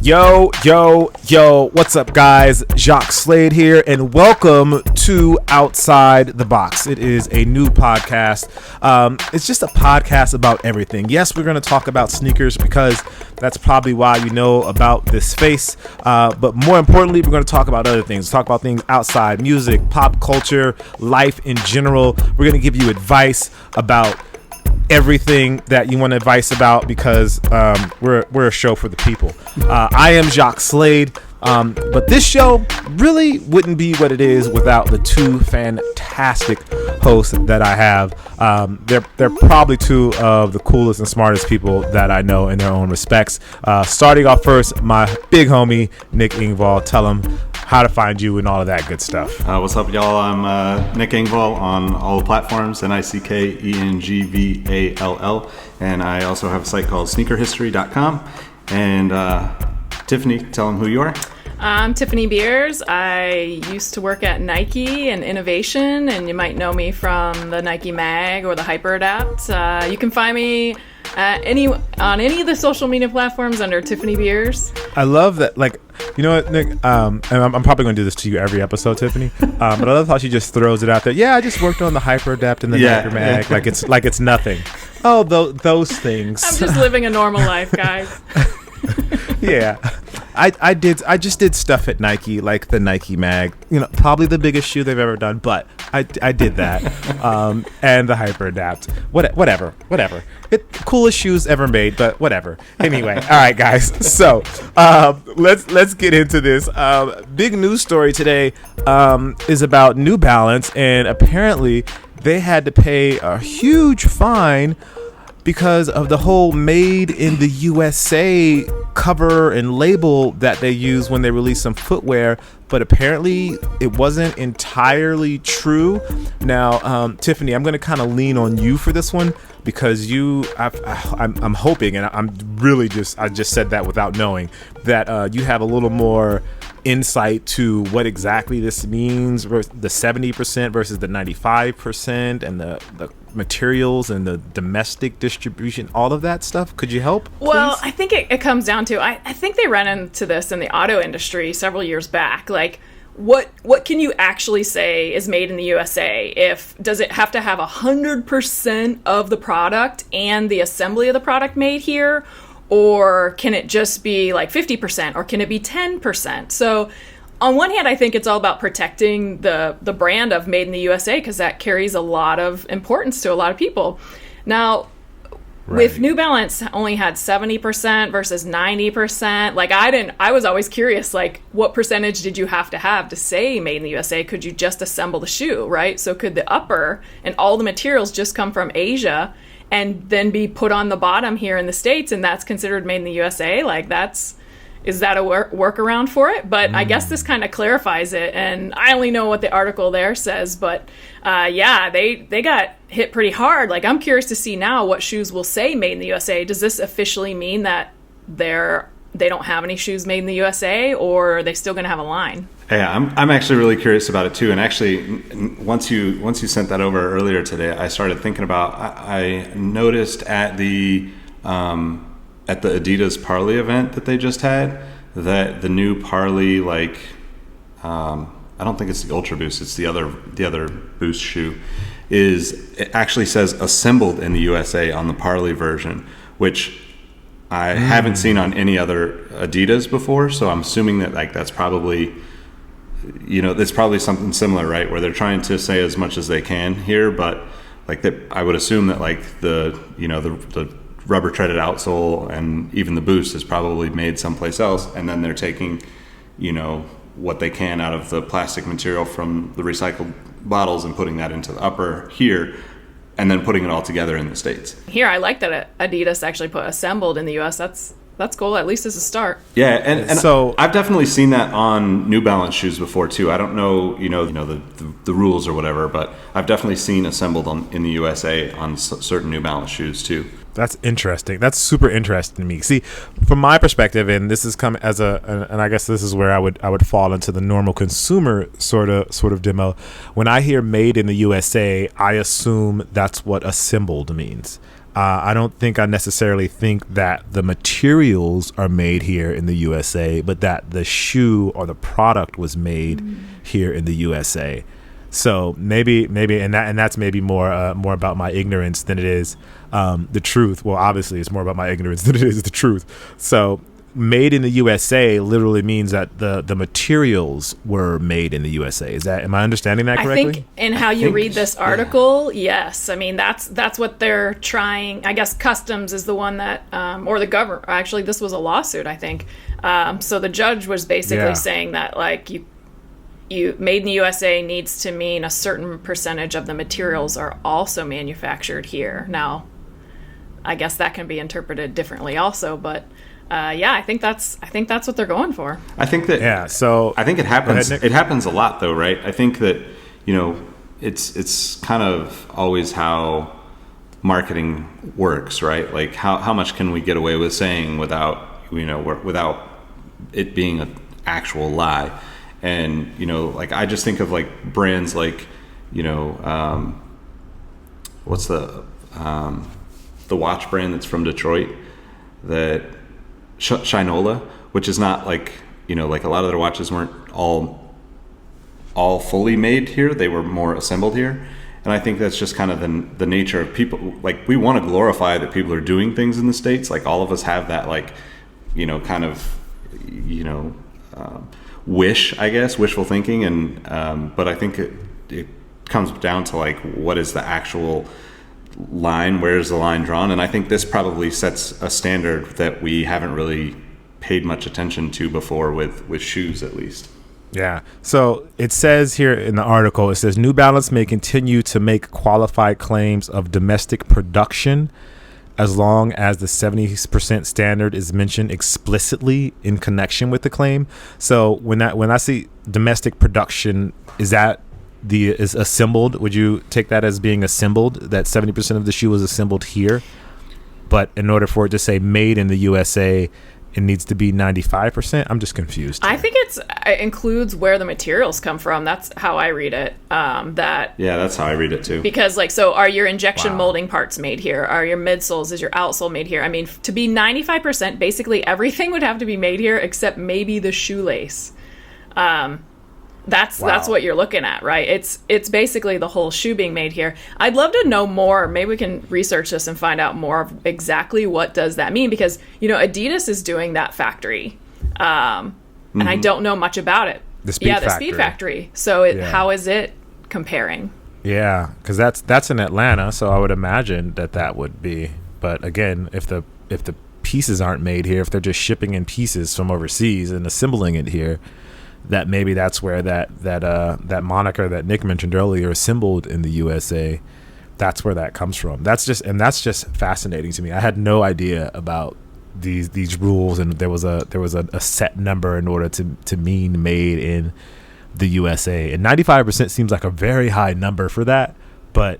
Yo, what's up, guys? Jacques Slade here, and welcome to Outside the Box. It is a new podcast. It's just a podcast about everything. Yes, we're going to talk about sneakers because that's probably why you know about this space. But more importantly, we're going to talk about other things. Talk about things outside, music, pop culture, life in general. We're going to give you advice about everything that you want advice about because we're a show for the people. I am Jacques Slade, but this show really wouldn't be what it is without the two fantastic hosts that I have. They're probably two of the coolest and smartest people that I know in their own respects. Starting off first, my big homie Nick Engvall. Tell him how to find you and all of that good stuff. What's up, y'all? I'm Nick Engvall on all the platforms, NickEngvall, and I also have a site called sneakerhistory.com. And Tiffany, tell them who you are. I'm Tiffany Beers. I used to work at Nike and innovation, and you might know me from the Nike Mag or the Hyperadapt. You can find me on any of the social media platforms under Tiffany Beers. I love that. Like, you know what, Nick? And I'm probably going to do this to you every episode, Tiffany. But I love how she just throws it out there. Yeah, I just worked on the Hyperadapt and the Nike Mag. Like it's nothing. Oh, those things. I'm just living a normal life, guys. Yeah. I just did stuff at Nike, like the Nike Mag, probably the biggest shoe they've ever done, but I did that. And the Hyperadapt, whatever. Coolest shoes ever made, but whatever. Anyway, all right, guys. So let's get into this. Big news story today is about New Balance, and apparently they had to pay a huge fine because of the whole made in the USA cover and label that they use when they release some footwear, but apparently it wasn't entirely true. Now, Tiffany, I'm going to kind of lean on you for this one because I'm hoping, and I just said that without knowing, that you have a little more insight to what exactly this means, the 70% versus the 95% and the materials and the domestic distribution, all of that stuff. Could you help, please? Well, I think it comes down to, I think they ran into this in the auto industry several years back. Like, what can you actually say is made in the USA? Does it have to have 100% of the product and the assembly of the product made here? Or can it just be like 50%, or can it be 10%? So on one hand, I think it's all about protecting the brand of Made in the USA, because that carries a lot of importance to a lot of people. Now, with New Balance only had 70% versus 90%, like I was always curious, like, what percentage did you have to say Made in the USA? Could you just assemble the shoe, right? So could the upper and all the materials just come from Asia and then be put on the bottom here in the States, and that's considered Made in the USA? Like, is that a workaround for it? But I guess this kind of clarifies it, and I only know what the article there says, but they got hit pretty hard. Like, I'm curious to see now what shoes will say Made in the USA. Does this officially mean that they don't have any shoes made in the USA, or are they still going to have a line? Yeah, I'm actually really curious about it too. And actually, once you sent that over earlier today, I started thinking about. I noticed at the Adidas Parley event that they just had that the new Parley, like, I don't think it's the Ultra Boost, it's the other Boost shoe, it actually says assembled in the USA on the Parley version, which I haven't seen on any other Adidas before. So I'm assuming that, like, that's probably, it's probably something similar, right? Where they're trying to say as much as they can here, but like I would assume that, like, the rubber treaded outsole and even the Boost is probably made someplace else, and then they're taking, what they can out of the plastic material from the recycled bottles and putting that into the upper here, and then putting it all together in the States. Here, I like that Adidas actually put assembled in the US. That's cool, at least as a start. Yeah, and so I've definitely seen that on New Balance shoes before too. I don't know, the rules or whatever, but I've definitely seen assembled in the USA on certain New Balance shoes too. That's interesting. That's super interesting to me. See, from my perspective, and this is come as and I guess this is where I would fall into the normal consumer sort of demo. When I hear "made in the USA," I assume that's what assembled means. I don't think I necessarily think that the materials are made here in the USA, but that the shoe or the product was made here in the USA. So maybe, and that's maybe more about my ignorance than it is the truth. Well, obviously, it's more about my ignorance than it is the truth. So, made in the USA literally means that the materials were made in the USA. Am I understanding that correctly? I think in how you read this article, yes. I mean, that's what they're trying. I guess customs is the one that, or the government. Actually, this was a lawsuit, I think. So the judge was basically saying that, like, you made in the USA needs to mean a certain percentage of the materials are also manufactured here. Now, I guess that can be interpreted differently also, but I think that's what they're going for. I think that so I think it happens. It happens a lot, though, right? I think that it's kind of always how marketing works, right? Like how much can we get away with saying without it being an actual lie? And like I just think of like brands like what's the watch brand that's from Detroit, that Shinola, which is not like like a lot of their watches weren't all fully made here. They were more assembled here. And I think that's just kind of the nature of people. Like, we want to glorify that people are doing things in the States. Like, all of us have that, like, kind of wishful thinking. And but I think it comes down to, like, what is the actual line? Where is the line drawn? And I think this probably sets a standard that we haven't really paid much attention to before with shoes, at least. Yeah. So it says here in the article, it says New Balance may continue to make qualified claims of domestic production as long as the 70% standard is mentioned explicitly in connection with the claim. So when I see domestic production, is assembled? Would you take that as being assembled? That 70% of the shoe is assembled here, but in order for it to say made in the USA, it needs to be 95%. I'm just confused here. I think it includes where the materials come from. That's how I read it. That's how I read it too. Because, like, so are your injection molding parts made here? Are your midsoles? Is your outsole made here? I mean, to be 95%, basically everything would have to be made here except maybe the shoelace. That's what you're looking at, right? It's basically the whole shoe being made here. I'd love to know more. Maybe we can research this and find out more of exactly what does that mean, because Adidas is doing that factory, and I don't know much about it. The Speed Factory. So how is it comparing? Yeah, because that's in Atlanta, so I would imagine that would be. But again, if the pieces aren't made here, if they're just shipping in pieces from overseas and assembling it here, that maybe that's where that moniker that Nick mentioned earlier, assembled in the USA, that's where that comes from. That's just fascinating to me. I had no idea about these rules, and there was a set number in order to mean made in the USA. And 95% seems like a very high number for that, but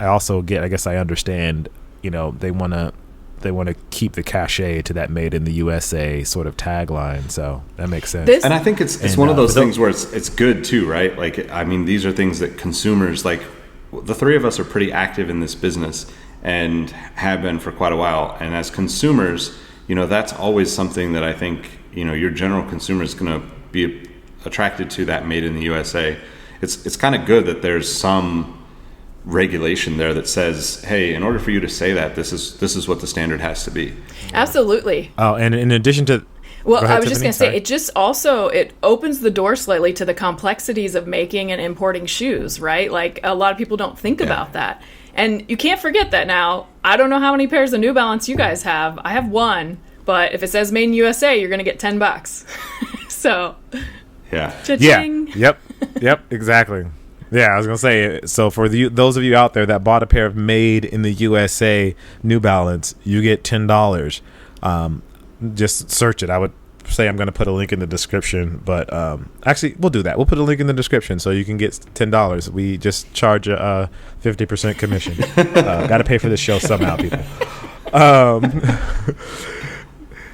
I understand, they want to keep the cachet to that made in the USA sort of tagline. So that makes sense. And I think it's one of those things where it's good too, right? Like, I mean, these are things that consumers, like, the three of us are pretty active in this business and have been for quite a while. And as consumers, that's always something that I think, your general consumer is going to be attracted to, that made in the USA. It's kind of good that there's some regulation there that says, hey, in order for you to say that, this is what the standard has to be. Absolutely. Oh, and in addition to, well, I was just going to say, it opens the door slightly to the complexities of making and importing shoes, right? Like, a lot of people don't think about that. And you can't forget that now. I don't know how many pairs of New Balance you guys have. I have one, but if it says made in USA, you're going to get $10. So, cha-ching. Yeah. Yep, exactly. Yeah, I was going to say, so for those of you out there that bought a pair of made in the USA New Balance, you get $10. Just search it. I would say I'm going to put a link in the description, but actually, we'll do that. We'll put a link in the description so you can get $10. We just charge a 50% commission. Got to pay for this show somehow, people.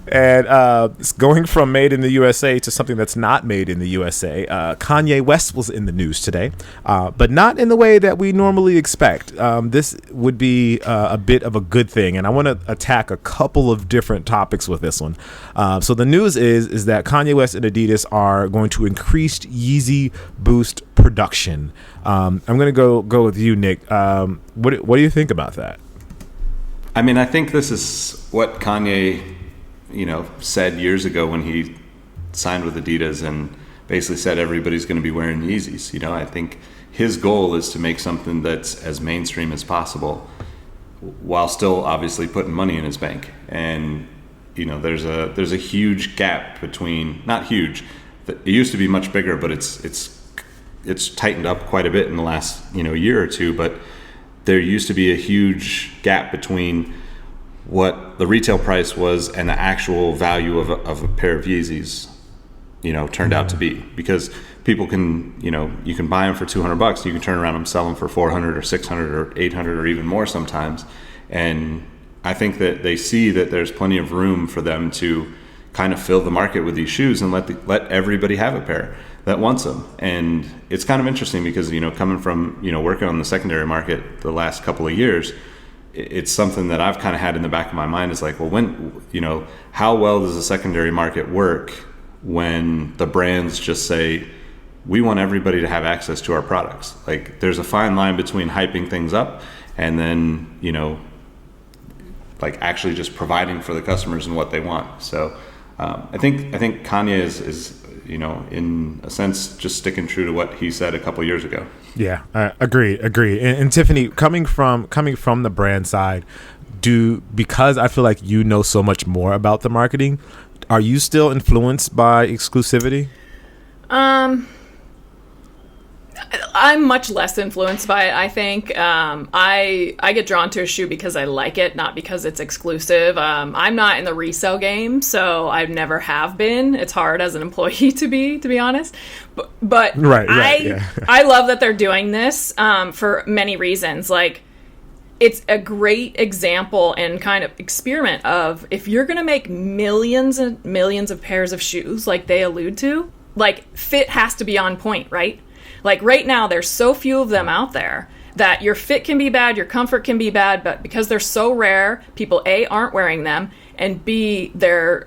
And going from made in the USA to something that's not made in the USA, Kanye West was in the news today, but not in the way that we normally expect. This would be a bit of a good thing, and I want to attack a couple of different topics with this one. So the news is that Kanye West and Adidas are going to increase Yeezy Boost production. I'm going to go with you, Nick. What do you think about that? I mean, I think this is what Kanye said years ago when he signed with Adidas and basically said everybody's going to be wearing Yeezys. I think his goal is to make something that's as mainstream as possible while still obviously putting money in his bank. And there's a huge gap between, not huge, it used to be much bigger, but it's tightened up quite a bit in the last year or two. But there used to be a huge gap between what the retail price was and the actual value of a pair of Yeezys, turned out to be. Because people can, you can buy them for $200, you can turn around and sell them for $400 or $600 or $800 or even more sometimes. And I think that they see that there's plenty of room for them to kind of fill the market with these shoes and let everybody have a pair that wants them. And it's kind of interesting because, coming from, working on the secondary market the last couple of years, it's something that I've kind of had in the back of my mind is like, well, when, how well does the secondary market work when the brands just say, we want everybody to have access to our products? Like, there's a fine line between hyping things up and then, like actually just providing for the customers and what they want. So I think Kanye is in a sense, just sticking true to what he said a couple years ago. Yeah, agree. And Tiffany, coming from the brand side, because I feel like you know so much more about the marketing, are you still influenced by exclusivity? I'm much less influenced by it, I think. I get drawn to a shoe because I like it, not because it's exclusive. I'm not in the resale game, so I never have been. It's hard as an employee to be honest. But right, I love that they're doing this for many reasons. Like, it's a great example and kind of experiment of, if you're going to make millions and millions of pairs of shoes, like they allude to, like, fit has to be on point, right? Like, right now, there's so few of them out there that your fit can be bad, your comfort can be bad, but because they're so rare, people, A, aren't wearing them, and B, they're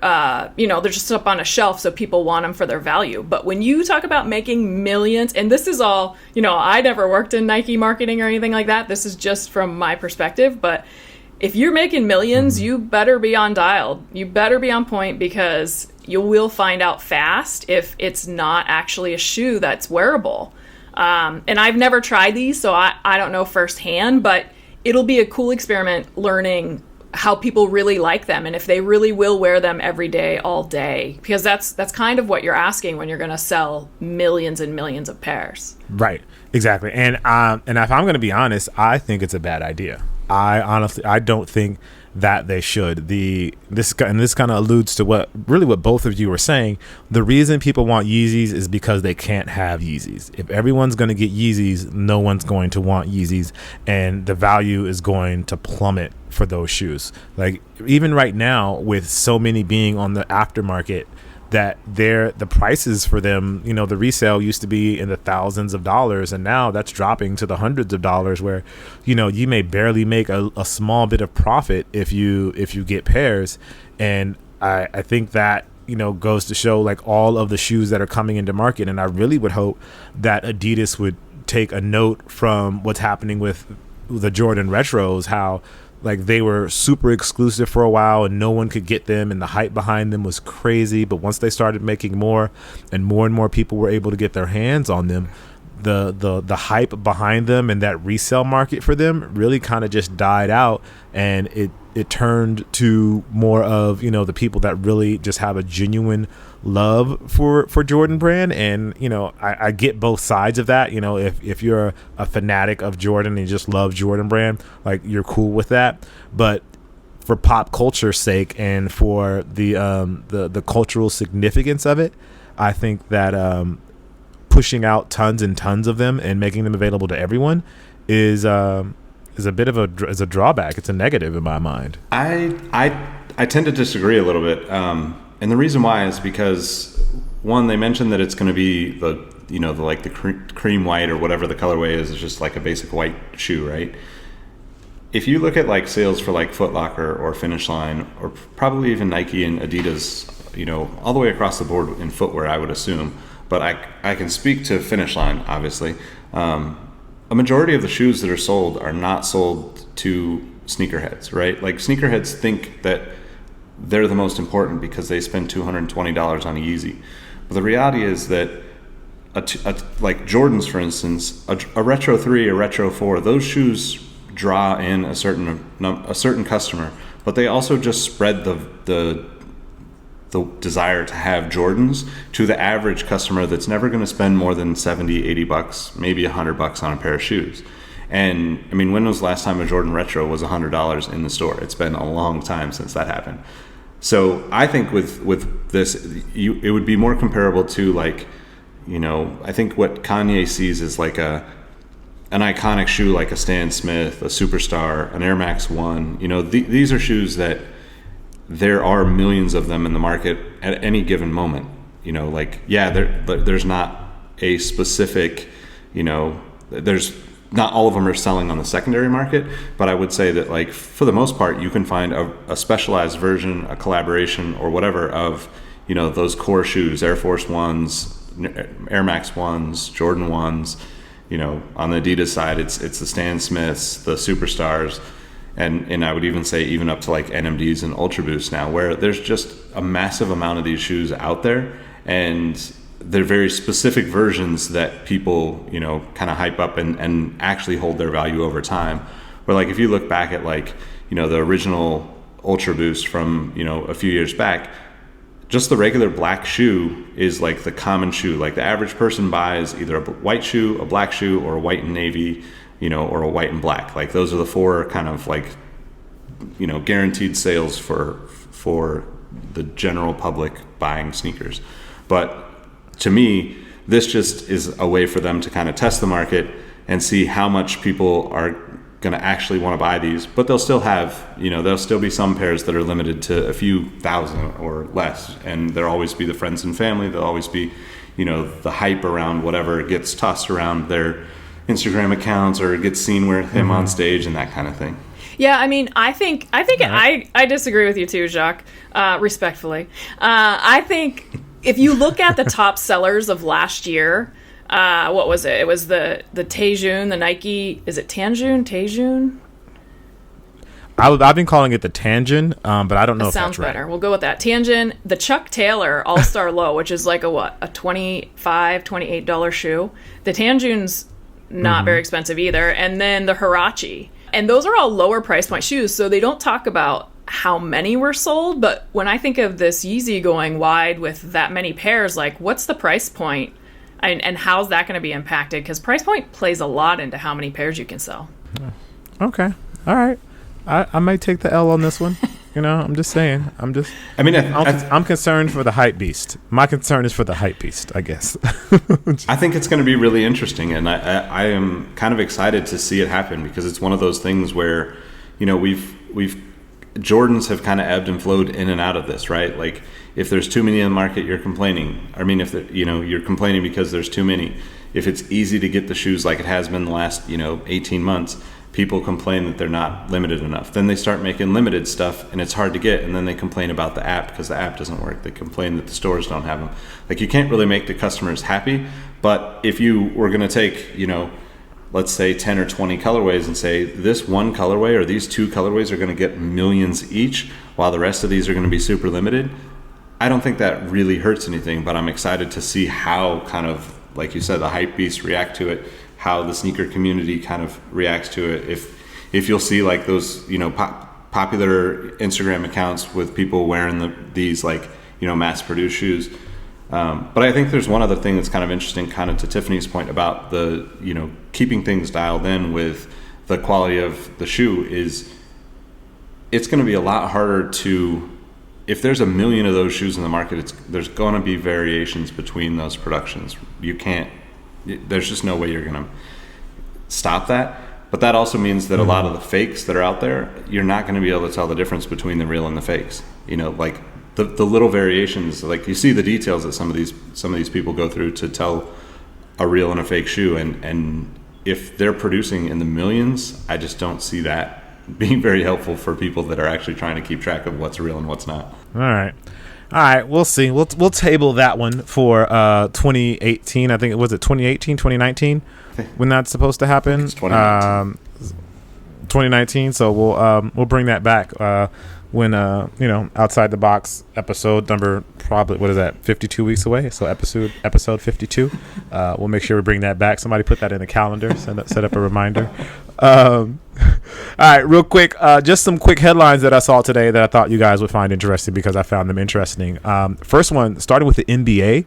just up on a shelf, so people want them for their value. But when you talk about making millions, and this is all, I never worked in Nike marketing or anything like that. This is just from my perspective. But if you're making millions, you better be on dial. You better be on point, because you will find out fast if it's not actually a shoe that's wearable. And I've never tried these, so I don't know firsthand, but it'll be a cool experiment learning how people really like them and if they really will wear them every day, all day, because that's kind of what you're asking when you're going to sell millions and millions of pairs. Right. Exactly. And if I'm going to be honest, I think it's a bad idea. I don't think that they should. This kind of alludes to what both of you were saying. The reason people want Yeezys is because they can't have Yeezys. If everyone's going to get Yeezys, no one's going to want Yeezys, and the value is going to plummet for those shoes. Like, even right now, with so many being on the aftermarket, that the prices for them, the resale used to be in the thousands of dollars, and now that's dropping to the hundreds of dollars, where you may barely make a small bit of profit if you get pairs. And I think that goes to show, like, all of the shoes that are coming into market, and I really would hope that Adidas would take a note from what's happening with the Jordan retros, how, like, they were super exclusive for a while and no one could get them, and the hype behind them was crazy. But once they started making more and more people were able to get their hands on them, the hype behind them and that resale market for them really kind of just died out, and it turned to more of the people that really just have a genuine love for Jordan brand. And I get both sides of that. If you're a fanatic of Jordan and you just love Jordan brand, like, you're cool with that. But for pop culture's sake and for the cultural significance of it, I think that pushing out tons and tons of them and making them available to everyone is a bit of a drawback. It's a negative in my mind. I I tend to disagree a little bit, and the reason why is because one, they mentioned that it's going to be the cream white or whatever the colorway is just like a basic white shoe, right? If you look at like sales for like Foot Locker or Finish Line or probably even Nike and Adidas, all the way across the board in footwear, I would assume, but I can speak to Finish Line, obviously. A majority of the shoes that are sold are not sold to sneakerheads, right? Like sneakerheads think that they're the most important because they spend $220 on a Yeezy. But the reality is that like Jordans, for instance, a Retro 3, a Retro 4, those shoes draw in a certain customer, but they also just spread the desire to have Jordans to the average customer that's never going to spend more than $70-$80, maybe $100 on a pair of shoes. And I mean, when was the last time a Jordan Retro was $100 in the store? It's been a long time since that happened. So I think with this, it would be more comparable to like, I think what Kanye sees is like an iconic shoe like a Stan Smith, a Superstar, an Air Max 1. These are shoes that there are millions of them in the market at any given moment. There's not a specific, there's not all of them are selling on the secondary market, but I would say that like for the most part, you can find a specialized version, a collaboration or whatever of, those core shoes, Air Force Ones, Air Max 1s, Jordan 1s. On the Adidas side, it's the Stan Smiths, the Superstars, and I would even say even up to like NMDs and Ultra Boosts now, where there's just a massive amount of these shoes out there, and they're very specific versions that people, kind of hype up and actually hold their value over time. Where like if you look back at like, the original Ultra Boost from, a few years back, just the regular black shoe is like the common shoe. Like the average person buys either a white shoe, a black shoe, or a white and navy, or a white and black. Like those are the four kind of like, guaranteed sales for the general public buying sneakers. But to me, this just is a way for them to kind of test the market and see how much people are going to actually want to buy these. But they'll still have, there'll still be some pairs that are limited to a few thousand or less. And there'll always be the friends and family. There'll always be, the hype around whatever gets tossed around their Instagram accounts or gets seen with him on stage and that kind of thing. Yeah, I mean, I think I disagree with you too, Jacques, respectfully. I think if you look at the top sellers of last year, what was it? It was the Taejun, the Nike. Is it Taejun? I've been calling it the Tanjun, but I don't know if that's right. Sounds better. We'll go with that. Tanjun, the Chuck Taylor All-Star Low, which is like a $25, $28 shoe. The Tanjun's not very expensive either. And then the Huarache. And those are all lower price point shoes, so they don't talk about how many were sold. But when I think of this Yeezy going wide with that many pairs, like what's the price point? And how's that going to be impacted? Because price point plays a lot into how many pairs you can sell. Okay. All right. I might take the L on this one. I'm just saying. I'm concerned for the hype beast. My concern is for the hype beast, I guess. I think it's going to be really interesting, and I am kind of excited to see it happen because it's one of those things where, we've Jordans have kind of ebbed and flowed in and out of this, right? Like if there's too many in the market, you're complaining. I mean, if you're complaining because there's too many. If it's easy to get the shoes like it has been the last 18 months. People complain that they're not limited enough. Then they start making limited stuff and it's hard to get, and then they complain about the app because the app doesn't work. They complain that the stores don't have them. Like you can't really make the customers happy, but if you were going to take, let's say 10 or 20 colorways and say this one colorway or these two colorways are going to get millions each while the rest of these are going to be super limited, I don't think that really hurts anything, but I'm excited to see how kind of, like you said, the hype beasts react to it, how the sneaker community kind of reacts to it. If you'll see like those, popular Instagram accounts with people wearing these like, mass produced shoes. But I think there's one other thing that's kind of interesting, kind of to Tiffany's point about the, keeping things dialed in with the quality of the shoe is it's going to be a lot harder to, if there's 1 million of those shoes in the market, there's going to be variations between those productions. There's just no way you're going to stop that. But that also means that a lot of the fakes that are out there, you're not going to be able to tell the difference between the real and the fakes. You know, like the little variations, like you see the details that some of these people go through to tell a real and a fake shoe, and if they're producing in the millions, I just don't see that being very helpful for people that are actually trying to keep track of what's real and what's not. All right, we'll see. We'll table that one for 2018. I think it was 2018, 2019 when that's supposed to happen. It's 2019. 2019. So we'll bring that back when outside the box episode number, probably, what is that, 52 weeks away? So episode 52. We'll make sure we bring that back. Somebody put that in the calendar. Set up a reminder. All right, real quick, just some quick headlines that I saw today that I thought you guys would find interesting because I found them interesting. First one, starting with the NBA.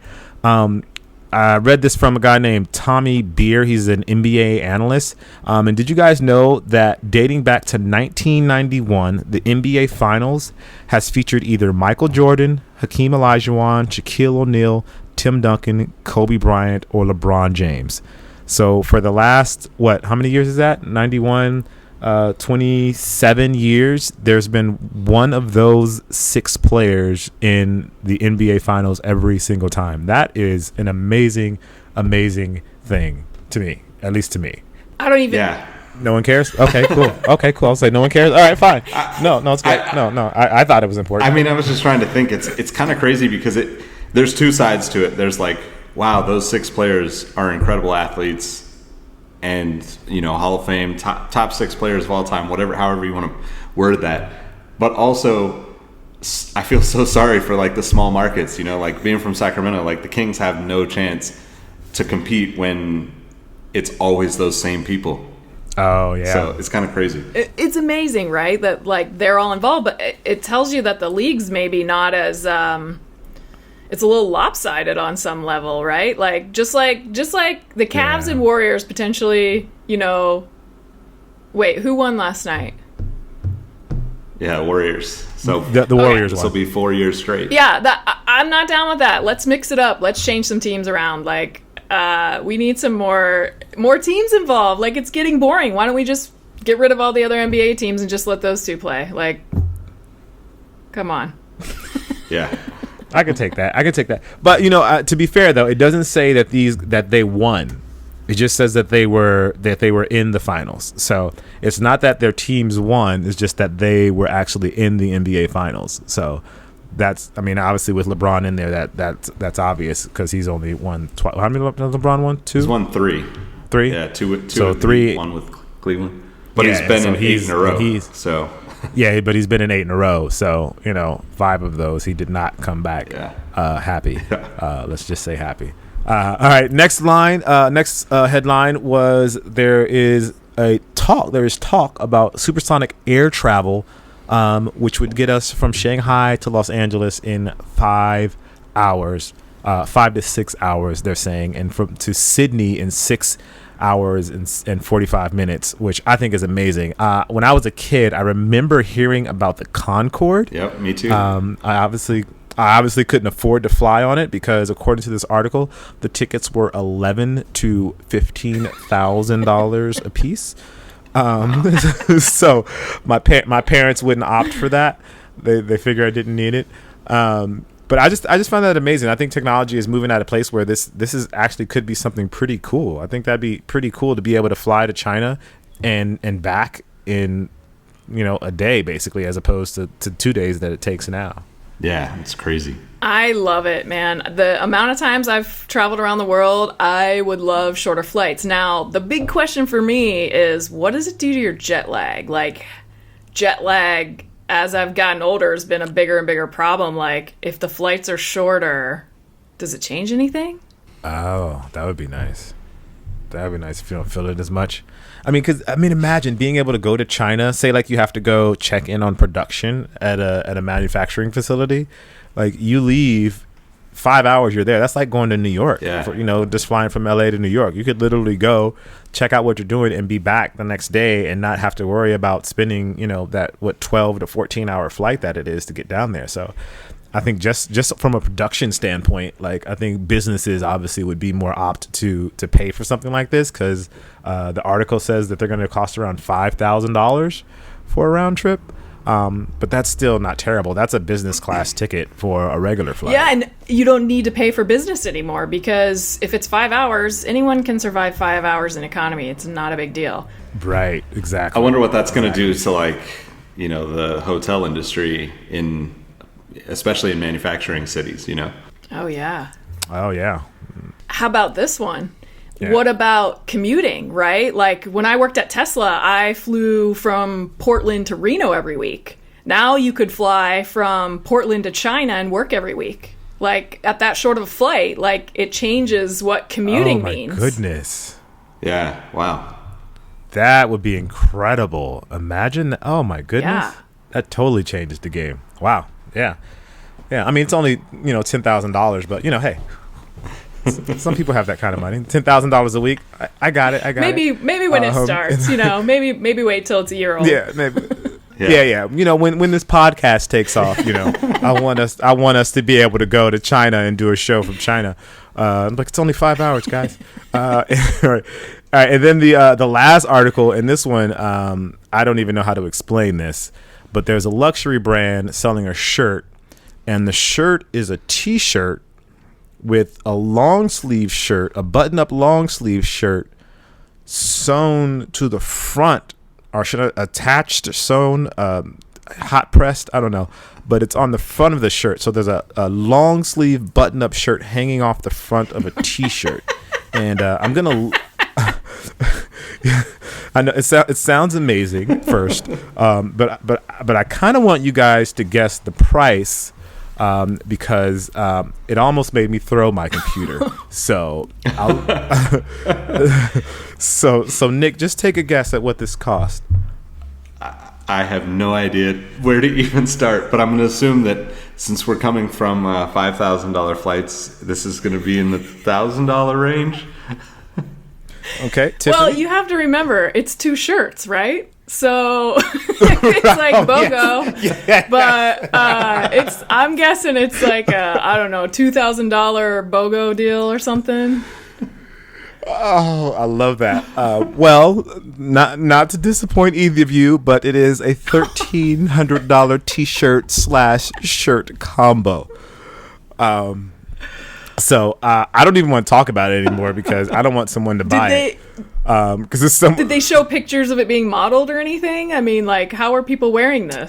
I read this from a guy named Tommy Beer. He's an NBA analyst. And did you guys know that dating back to 1991, the NBA Finals has featured either Michael Jordan, Hakeem Olajuwon, Shaquille O'Neal, Tim Duncan, Kobe Bryant, or LeBron James? So for the last, how many years is that? 91, 27 years, there's been one of those 6 players in the NBA Finals every single time. That is an amazing, amazing thing to me, at least to me. I don't even... Yeah. No one cares? Okay, cool. I'll say no one cares. All right, fine. No, it's good. I thought it was important. I mean, I was just trying to think. It's kind of crazy because there's two sides to it. There's like, wow, those 6 players are incredible athletes, and Hall of Fame, top 6 players of all time, however you want to word that. But also, I feel so sorry for like the small markets. Like being from Sacramento, like the Kings have no chance to compete when it's always those same people. Oh yeah. So it's kind of crazy. It's amazing, right? That like they're all involved, but it tells you that the league's maybe not as it's a little lopsided on some level, right? Like just like the Cavs and Warriors potentially, wait, who won last night? Yeah, Warriors. So the Warriors. This will be 4 years straight. Yeah, I'm not down with that. Let's mix it up. Let's change some teams around. Like we need some more teams involved. Like it's getting boring. Why don't we just get rid of all the other NBA teams and just let those 2 play? Like, come on. Yeah. I could take that. But to be fair though, it doesn't say that they won. It just says that they were in the finals. So it's not that their teams won. It's just that they were actually in the NBA finals. So obviously with LeBron in there, that's obvious because he's only won. How many has LeBron won? 2. He's won 3. 3. Yeah, 2. So 3. One with Cleveland, but he's been in 8 in a row. So. Yeah, but he's been in 8 in a row. So 5 of those he did not come back happy. Let's just say happy. All right. Next headline was there is talk about supersonic air travel, which would get us from Shanghai to Los Angeles in 5 hours, 5 to 6 hours. They're saying, and to Sydney in 6 hours and 45 minutes, which I think is amazing. When I was a kid, I remember hearing about the Concorde. Yep, me too. I obviously couldn't afford to fly on it because, according to this article, the tickets were $11,000 to $15,000 a piece. So my parents wouldn't opt for that. They figure I didn't need it. But I just find that amazing. I think technology is moving at a place where this is actually could be something pretty cool. I think that'd be pretty cool to be able to fly to China and back in a day basically, as opposed to 2 days that it takes now. Yeah, it's crazy. I love it, man. The amount of times I've traveled around the world, I would love shorter flights. Now, the big question for me is, what does it do to your jet lag? Like, jet lag, as I've gotten older, has been a bigger and bigger problem. Like, if the flights are shorter, does it change anything? Oh, that would be nice. That would be nice if you don't feel it as much. Imagine being able to go to China, say like you have to go check in on production at a manufacturing facility. Like you leave 5 hours, you're there. That's like going to New York. Yeah. Just flying from LA to New York. You could literally go check out what you're doing and be back the next day and not have to worry about spending, that 12 to 14 hour flight that it is to get down there. So I think just from a production standpoint, like I think businesses obviously would be more apt to pay for something like this because the article says that they're going to cost around $5,000 for a round trip. But that's still not terrible. That's a business class ticket for a regular flight. Yeah, and you don't need to pay for business anymore because if it's 5 hours, anyone can survive 5 hours in economy. It's not a big deal. Right, exactly. I wonder what that's going to do to like, the hotel industry especially in manufacturing cities, Oh, yeah. Oh, yeah. How about this one? Yeah. What about commuting, right? Like when I worked at Tesla, I flew from Portland to Reno every week. Now you could fly from Portland to China and work every week. Like at that short of a flight, like it changes what commuting means. Oh, my goodness. Yeah. Wow. That would be incredible. Imagine that. Oh, my goodness. Yeah. That totally changes the game. Wow. Yeah. Yeah. I mean, it's only, $10,000, but, hey. Some people have that kind of money. $10,000 a week. I got it. Maybe when it starts, maybe wait till it's a year old. Yeah, maybe. Yeah. When this podcast takes off, I want us to be able to go to China and do a show from China. Like it's only 5 hours, guys. All right. And then the last article, and this one, I don't even know how to explain this, but there's a luxury brand selling a shirt, and the shirt is a T-shirt with a long sleeve shirt, a button-up long sleeve shirt sewn to the front, or should I attached, sewn, hot pressed, I don't know, but it's on the front of the shirt. So there's a long sleeve button-up shirt hanging off the front of a T-shirt, and I'm gonna. I know it sounds amazing first, but I kind of want you guys to guess the price. Because it almost made me throw my computer. So, so Nick, just take a guess at what this cost. I have no idea where to even start, but I'm going to assume that since we're coming from $5,000 flights, this is going to be in the $1,000 range. Okay, Tiffany? Well, you have to remember, it's 2 shirts, right? So it's like BOGO, yeah. But I'm guessing it's like a, I don't know, $2,000 BOGO deal or something. Oh, I love that. Well, not to disappoint either of you, but it is a $1,300 T-shirt / shirt combo. So I don't even want to talk about it anymore because I don't want someone to buy it. Because it's Did they show pictures of it being modeled or anything? I mean, like, how are people wearing this?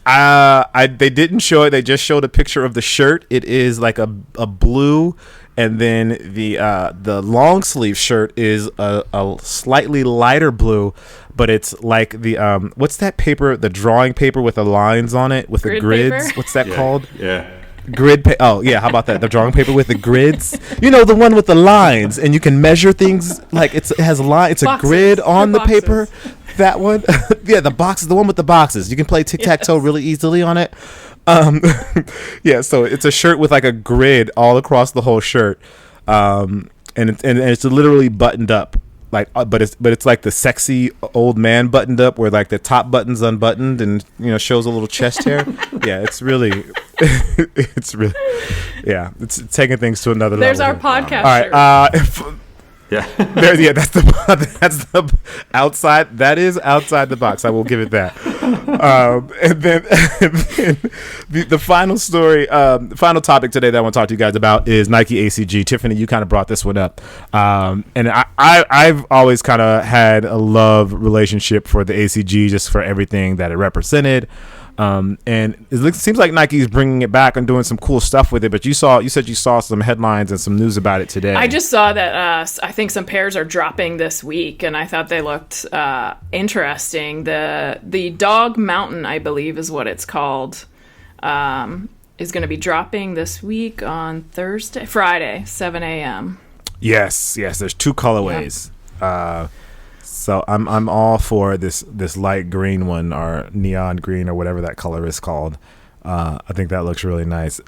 They didn't show it. They just showed a picture of the shirt. It is like a blue, and then the long sleeve shirt is a slightly lighter blue, but it's like the what's that paper? The drawing paper with the lines on it with the grids. Paper? What's that called? Yeah. Oh yeah, how about that? The drawing paper with the grids, the one with the lines, and you can measure things. Like it has line. It's boxes. A grid on the boxes. paper. That one, yeah, the boxes, the one with the boxes. You can play tic-tac-toe really easily on it. Yeah, so it's a shirt with like a grid all across the whole shirt, and it's literally buttoned up. Like, but it's like the sexy old man buttoned up where like the top button's unbuttoned and shows a little chest hair. Yeah, it's really, it's taking things to another There's level. There's our podcast. All right, Yeah. that's the outside. That is outside the box. I will give it that. And then the final story, the final topic today that I want to talk to you guys about is Nike ACG. Tiffany, you kind of brought this one up, and I've always kind of had a love relationship for the ACG, just for everything that it represented. And it seems like Nike is bringing it back and doing some cool stuff with it. But you said you saw some headlines and some news about it today. I just saw that I think some pairs are dropping this week, and I thought they looked interesting. The Dog Mountain, I believe, is what it's called, is going to be dropping this week on Friday, 7 a.m. Yes. There's 2 colorways. Yep. So I'm all for this light green one, or neon green, or whatever that color is called. I think that looks really nice.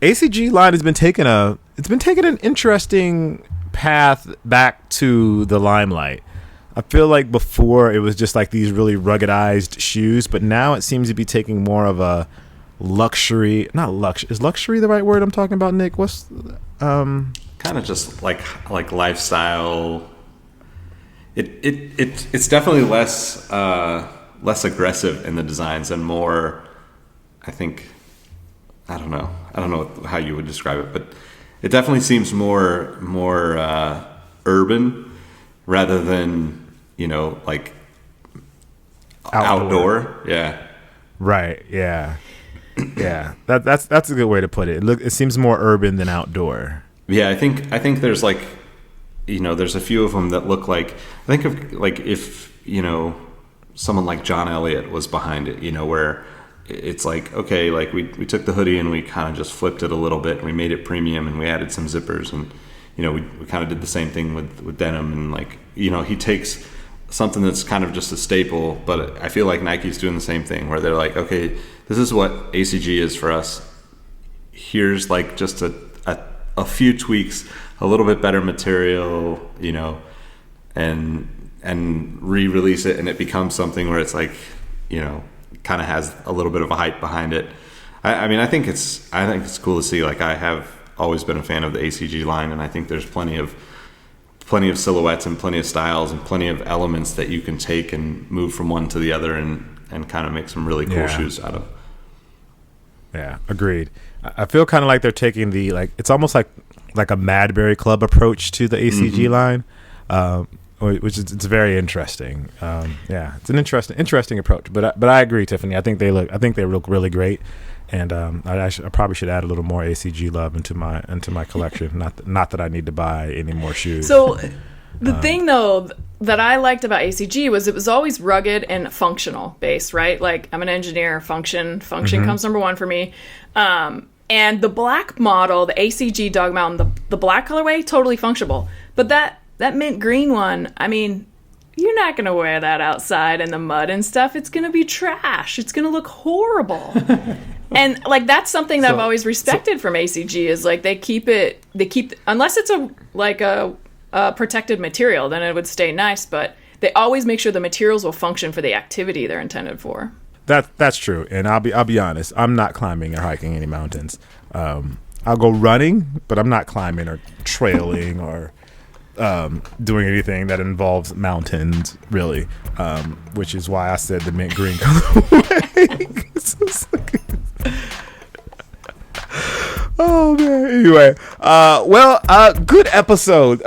ACG line has been taking an interesting path back to the limelight. I feel like before it was just like these really ruggedized shoes, but now it seems to be taking more of a luxury, not luxury. Is luxury the right word I'm talking about, Nick? What's kind of just like lifestyle. It's definitely less aggressive in the designs and more, I think, I don't know how you would describe it, but it definitely seems more urban rather than, like outdoor. Yeah. Right. Yeah. Yeah. That's a good way to put it. It seems more urban than outdoor. Yeah. I think there's like, there's a few of them that look like, I think of like if, someone like John Elliott was behind it, where it's like, okay, like we took the hoodie and we kind of just flipped it a little bit and we made it premium and we added some zippers and, we kind of did the same thing with denim and like, he takes something that's kind of just a staple, but I feel like Nike's doing the same thing where they're like, okay, this is what ACG is for us. Here's like just a few tweaks, a little bit better material, and re-release it, and it becomes something where it's like, kind of has a little bit of a hype behind it. I mean, I think it's cool to see. Like, I have always been a fan of the ACG line, and I think there's plenty of silhouettes and plenty of styles and plenty of elements that you can take and move from one to the other and kind of make some really cool shoes out of. Yeah, agreed. I feel kind of like they're taking it's almost like a Madberry Club approach to the ACG line, which is it's very interesting. It's an interesting approach. But I agree, Tiffany. I think they look really great, and I probably should add a little more ACG love into my collection. Not that I need to buy any more shoes. So the thing though that I liked about ACG was it was always rugged and functional based, right? Like, I'm an engineer, function comes number one for me. And the black model, the ACG Dog Mountain, the black colorway, totally functional. But that mint green one, I mean, you're not going to wear that outside in the mud and stuff. It's going to be trash. It's going to look horrible. And like, that's something that I've always respected from ACG is like they keep unless it's a protected material, then it would stay nice, but they always make sure the materials will function for the activity they're intended for. That's true, and I'll be honest. I'm not climbing or hiking any mountains. I'll go running, but I'm not climbing or trailing or doing anything that involves mountains, really. Which is why I said the mint green colorway. Oh man. Anyway, good episode.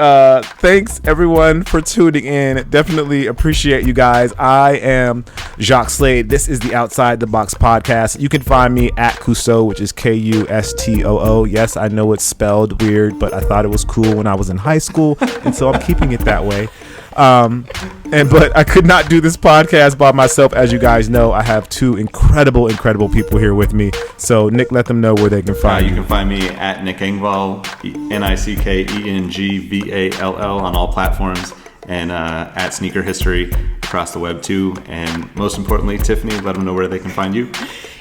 Thanks everyone for tuning in. Definitely appreciate you guys. I am Jacques Slade. This is the Outside the Box podcast. You can find me at Cousteau, which is Kustoo. Yes, I know it's spelled weird, but I thought it was cool when I was in high school, and so I'm keeping it that way. But I could not do this podcast by myself. As you guys know, I have two incredible people here with me. So Nick, let them know where they can find you. You can find me at Nick Engvall, NickEngvall on all platforms, and at Sneaker History across the web too. And most importantly, Tiffany, let them know where they can find you.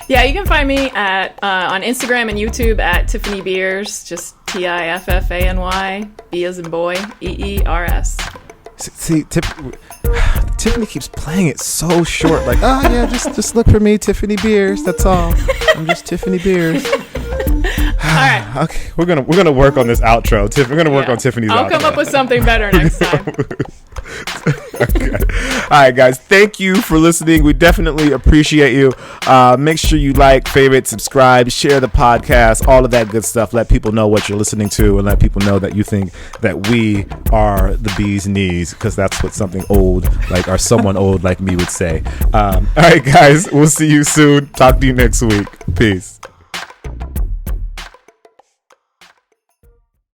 Yeah, you can find me at on Instagram and YouTube at Tiffany Beers, just Tiffany, B as in boy, EERS. See, Tiffany keeps playing it so short. Like, oh yeah, just look for me, Tiffany Beers. That's all. I'm just Tiffany Beers. All right. Okay, we're gonna work on this outro. We're gonna work on Tiffany's outro. I'll come up with something better next time. Okay. All right, guys. Thank you for listening. We definitely appreciate you. Make sure you like, favorite, subscribe, share the podcast, all of that good stuff. Let people know what you're listening to, and let people know that you think that we are the bee's knees, because that's what something old, or someone old like me would say. All right, guys. We'll see you soon. Talk to you next week. Peace.